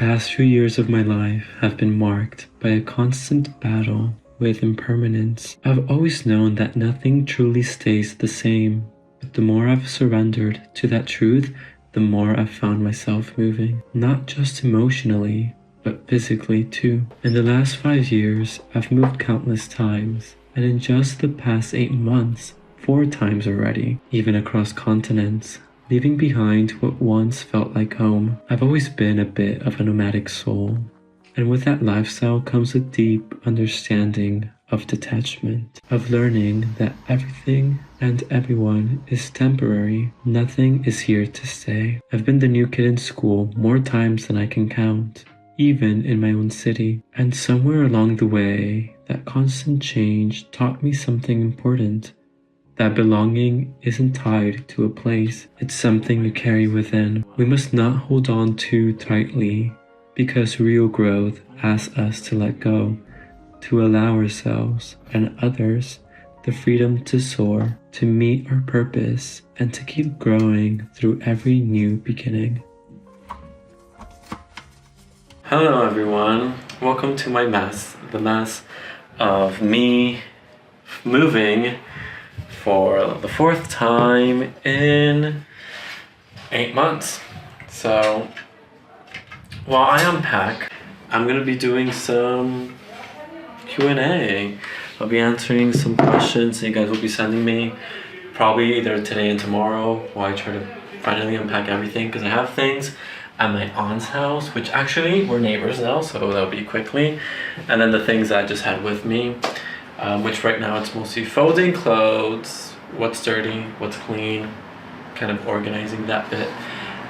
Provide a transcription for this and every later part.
past few years of my life have been marked by a constant battle with impermanence. I've always known that nothing truly stays the same, but the more I've surrendered to that truth, the more I've found myself moving. Not just emotionally, but physically too. In the last 5 years, I've moved countless times, and in just the past 8 months, 4 times already, even across continents, leaving behind what once felt like home. I've always been a bit of a nomadic soul, and with that lifestyle comes a deep understanding of detachment, of learning that everything and everyone is temporary. Nothing is here to stay. I've been the new kid in school more times than I can count, even in my own city, and somewhere along the way, that constant change taught me something important. That belonging isn't tied to a place, it's something you carry within. We must not hold on too tightly, because real growth asks us to let go, to allow ourselves and others the freedom to soar, to meet our purpose, and to keep growing through every new beginning. Hello everyone, welcome to my mess, the mess of me moving for the 4th time in 8 months. So while I unpack, I'm gonna be doing some Q&A. I'll be answering some questions that you guys will be sending me, probably either today and tomorrow, while I try to finally unpack everything, because I have things at my aunt's house, which actually we're neighbors now, so that'll be quickly, and then the things that I just had with me, which right now it's mostly folding clothes, what's dirty, what's clean, kind of organizing that bit,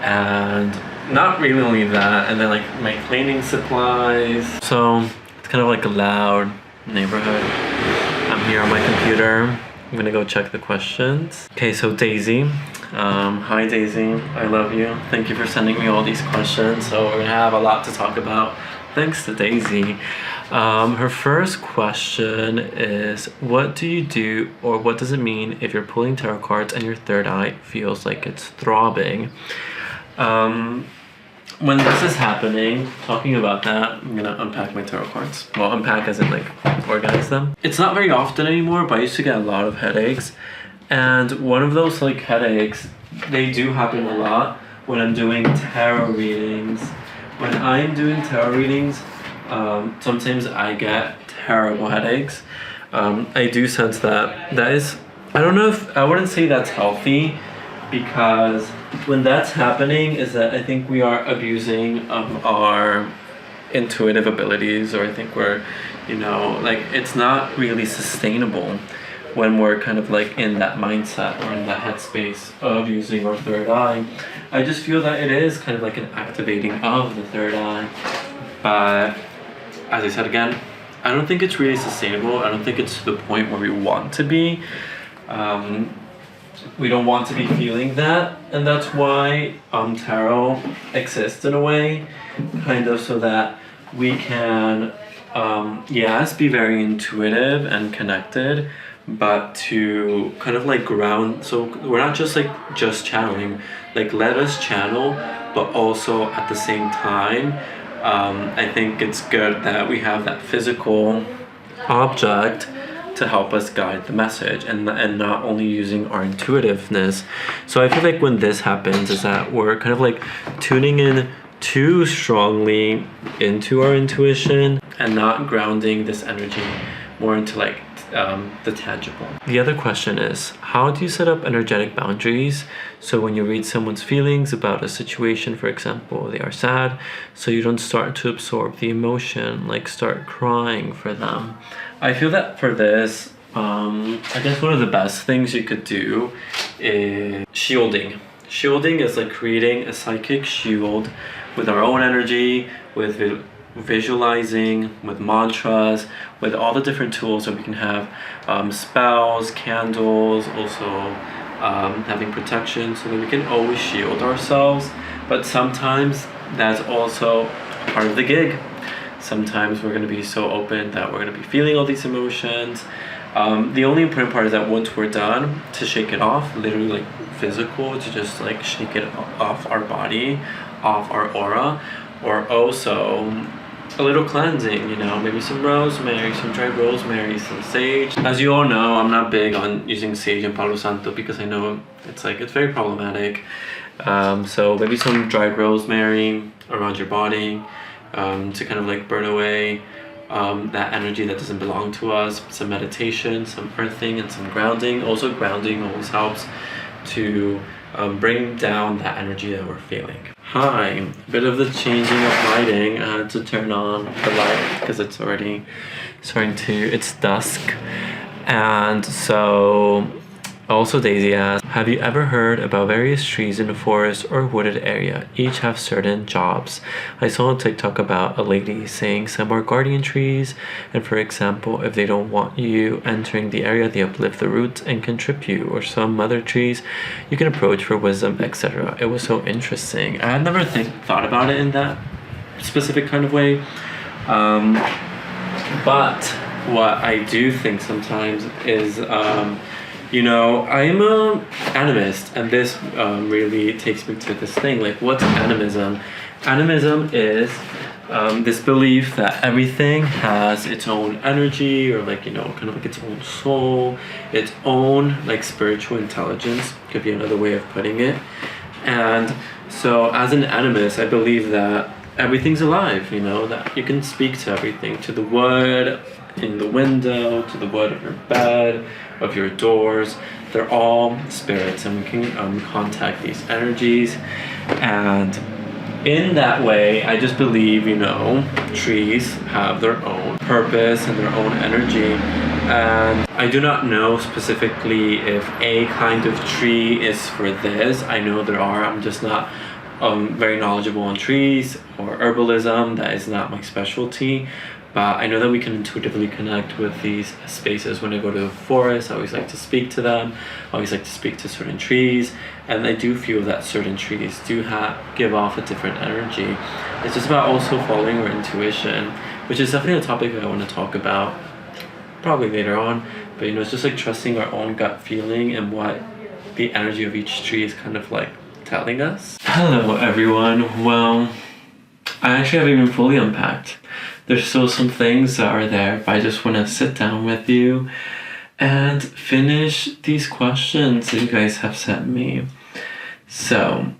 and not really only that, and then like my cleaning supplies. So it's kind of like a loud neighborhood. I'm here on my computer. I'm gonna go check the questions. Okay, so Daisy. Hi Daisy, I love you. Thank you for sending me all these questions. So we're gonna have a lot to talk about. Thanks to Daisy. Her first question is, what do you do, or what does it mean if you're pulling tarot cards and your third eye feels like it's throbbing? When this is happening, talking about that, I'm gonna unpack my tarot cards. Well, unpack as in like organize them. It's not very often anymore, but I used to get a lot of headaches. And one of those like headaches, they do happen a lot when I'm doing tarot readings. When I'm doing tarot readings, sometimes I get terrible headaches. I do sense that is, I don't know if, I wouldn't say that's healthy, because when that's happening is that I think we are abusing our intuitive abilities, or I think we're, like it's not really sustainable when we're kind of like in that mindset or in that headspace of using our third eye. I just feel that it is kind of like an activating of the third eye, but as I said again, I don't think it's really sustainable. I don't think it's to the point where we want to be. We don't want to be feeling that, and that's why tarot exists in a way, kind of so that we can, yes, be very intuitive and connected, but to kind of like ground, so we're not just channeling, like let us channel, but also at the same time, I think it's good that we have that physical object to help us guide the message, and not only using our intuitiveness. So I feel like when this happens is that we're kind of like tuning in too strongly into our intuition and not grounding this energy more into like the tangible. The other question is, how do you set up energetic boundaries so when you read someone's feelings about a situation, for example, they are sad, so you don't start to absorb the emotion, like start crying for them? I feel that for this, I guess one of the best things you could do is shielding. Shielding is like creating a psychic shield with our own energy, with visualizing, with mantras, with all the different tools that we can have, spells, candles, also having protection, so that we can always shield ourselves. But sometimes that's also part of the gig. Sometimes we're going to be so open that we're going to be feeling all these emotions. The only important part is that once we're done, to shake it off, literally like physical, to just like shake it off our body, off our aura. or also a little cleansing, you know, maybe some rosemary, some dried rosemary, some sage. As you all know, I'm not big on using sage and Palo Santo because I know it's very problematic. So maybe some dried rosemary around your body to kind of like burn away that energy that doesn't belong to us. Some meditation, some earthing, and some grounding. Also, grounding always helps to bring down that energy that we're feeling. Hi, a bit of the changing of lighting. I had to turn on the light because it's already it's dusk. And so also Daisy asked, have you ever heard about various trees in the forest or wooded area? Each have certain jobs. I saw on TikTok about a lady saying some are guardian trees, and for example, if they don't want you entering the area, they uplift the roots and can trip you, or some other trees you can approach for wisdom, etc. It was so interesting. I had never thought about it in that specific kind of way. But what I do think sometimes is you know, I'm a animist, and this really takes me to this thing, like, what's animism? Animism is this belief that everything has its own energy, or like, you know, kind of like its own soul, its own like spiritual intelligence, could be another way of putting it. And so as an animist, I believe that everything's alive, you know, that you can speak to everything, to the wood in the window, to the wood of your bed, of your doors. They're all spirits, and we can contact these energies. And in that way, I just believe, you know, trees have their own purpose and their own energy. And I do not know specifically if a kind of tree is for this. I know there are. I'm just not very knowledgeable on trees or herbalism. That is not my specialty. But I know that we can intuitively connect with these spaces. When I go to the forest, I always like to speak to them. I always like to speak to certain trees. And I do feel that certain trees do give off a different energy. It's just about also following our intuition, which is definitely a topic I want to talk about probably later on. But, you know, it's just like trusting our own gut feeling and what the energy of each tree is kind of like telling us. Hello, everyone. Well, I actually haven't even fully unpacked. There's still some things that are there, but I just want to sit down with you and finish these questions that you guys have sent me. So,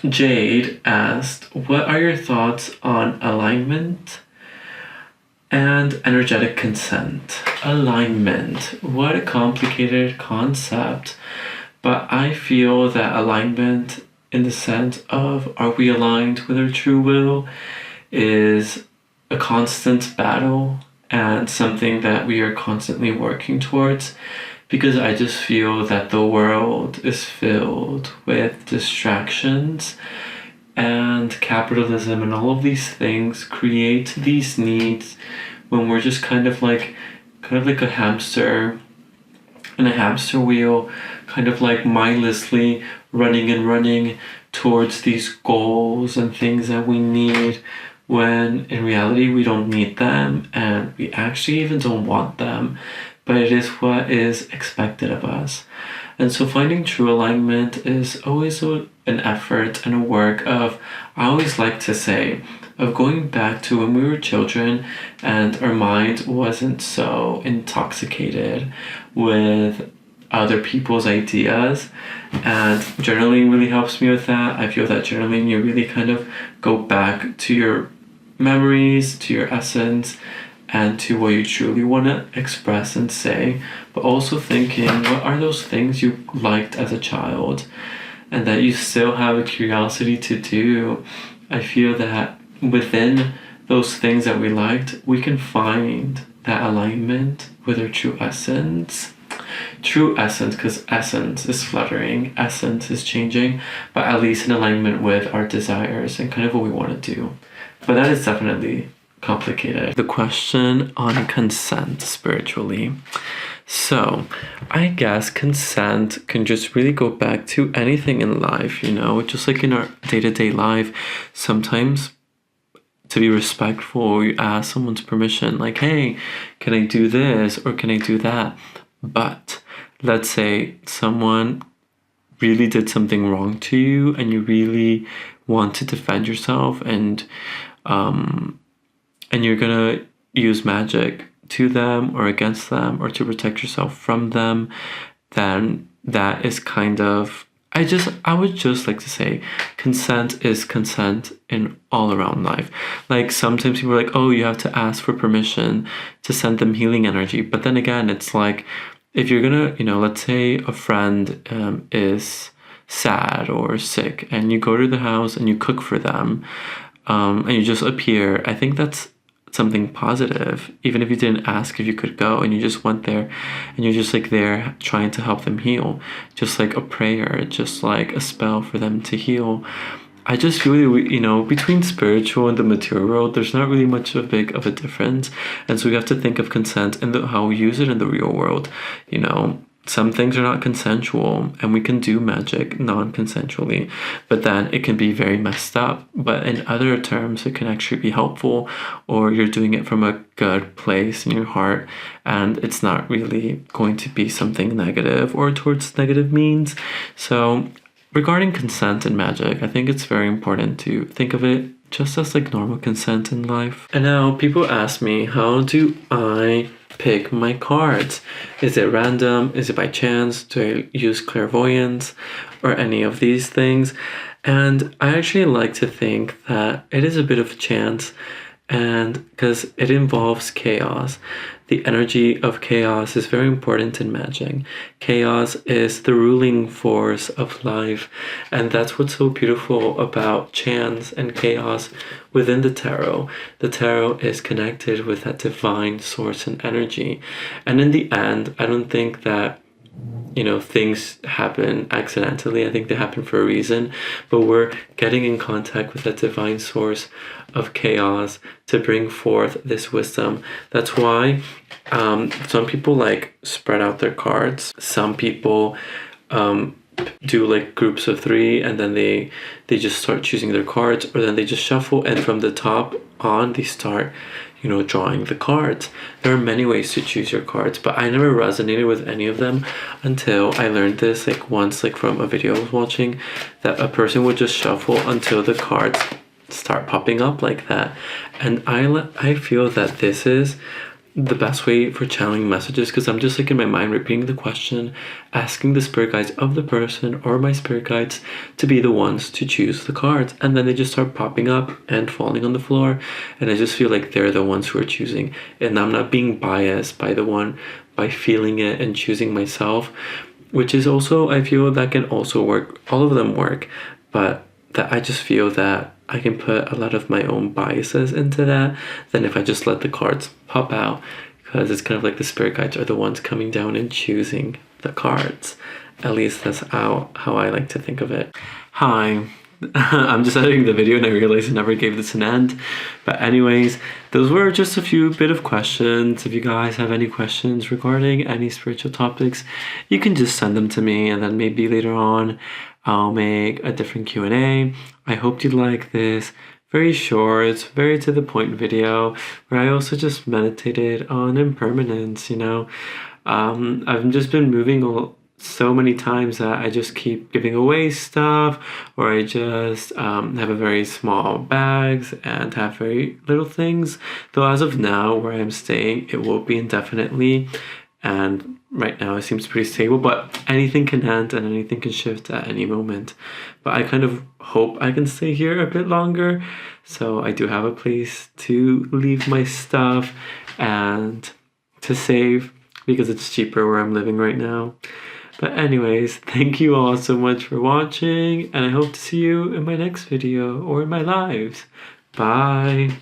Jade asked, what are your thoughts on alignment and energetic consent? Alignment, what a complicated concept. But I feel that alignment, in the sense of, are we aligned with our true will, is a constant battle and something that we are constantly working towards, because I just feel that the world is filled with distractions, and capitalism and all of these things create these needs when we're just kind of like a hamster in a hamster wheel, kind of like mindlessly running towards these goals and things that we need, when in reality we don't need them, and we actually even don't want them, but it is what is expected of us. And so finding true alignment is always an effort and a work of, I always like to say, of going back to when we were children and our mind wasn't so intoxicated with other people's ideas, and journaling really helps me with that. I feel that journaling, you really kind of go back to your memories, to your essence, and to what you truly want to express and say, but also thinking, what are those things you liked as a child and that you still have a curiosity to do? I feel that within those things that we liked, we can find that alignment with our true essence. True essence, because essence is fluttering, essence is changing, but at least in alignment with our desires and kind of what we want to do. But that is definitely complicated. The question on consent spiritually. So, I guess consent can just really go back to anything in life, you know, just like in our day-to-day life. Sometimes, to be respectful, you ask someone's permission, like, hey, can I do this or can I do that? But let's say someone really did something wrong to you and you really want to defend yourself, and you're gonna use magic to them or against them or to protect yourself from them, then that is kind of, I would just like to say consent is consent in all around life. Like sometimes people are like, oh, you have to ask for permission to send them healing energy. But then again, it's like, if you're gonna, let's say a friend is sad or sick and you go to the house and you cook for them, and you just appear, I think that's something positive. Even if you didn't ask if you could go and you just went there and you're just like there trying to help them heal, just like a prayer, just like a spell for them to heal. I just really, between spiritual and the material world, there's not really much of a difference. And so we have to think of consent and how we use it in the real world. Some things are not consensual and we can do magic non-consensually, but then it can be very messed up. But in other terms, it can actually be helpful, or you're doing it from a good place in your heart and it's not really going to be something negative or towards negative means. So regarding consent and magic, I think it's very important to think of it just as like normal consent in life. And now people ask me, how do I pick my cards? Is it random? Is it by chance? Do I use clairvoyance or any of these things? And I actually like to think that it is a bit of chance, and because it involves chaos. The energy of chaos is very important in magic. Chaos is the ruling force of life, and that's what's so beautiful about chance and chaos within the tarot. The tarot is connected with that divine source and energy. And in the end, I don't think that things happen accidentally. I think they happen for a reason, but we're getting in contact with that divine source of chaos to bring forth this wisdom. That's why some people like spread out their cards. Some people do like groups of 3 and then they just start choosing their cards, or then they just shuffle and from the top on they start drawing the cards. There are many ways to choose your cards, but I never resonated with any of them until I learned this once from a video I was watching, that a person would just shuffle until the cards start popping up like that. And I feel that this is the best way for channeling messages, because I'm just in my mind repeating the question, asking the spirit guides of the person or my spirit guides to be the ones to choose the cards, and then they just start popping up and falling on the floor, and I just feel like they're the ones who are choosing, and I'm not being biased by feeling it and choosing myself, which is also, I feel that can also work. All of them work, but that I just feel that I can put a lot of my own biases into that than if I just let the cards pop out, because it's kind of like the spirit guides are the ones coming down and choosing the cards. At least that's how I like to think of it. Hi. I'm just editing the video and I realized I never gave this an end. But anyways, those were just a few bit of questions. If you guys have any questions regarding any spiritual topics, you can just send them to me, and then maybe later on I'll make a different Q&A. I hope you like this very short, very to the point video where I also just meditated on impermanence. I've just been moving so many times that I just keep giving away stuff, or I just have a very small bags and have very little things. Though as of now, where I'm staying, it will be indefinitely, and right now it seems pretty stable, but anything can end and anything can shift at any moment. But I kind of hope I can stay here a bit longer, so I do have a place to leave my stuff and to save, because it's cheaper where I'm living right now. But anyways, thank you all so much for watching, and I hope to see you in my next video or in my lives. Bye!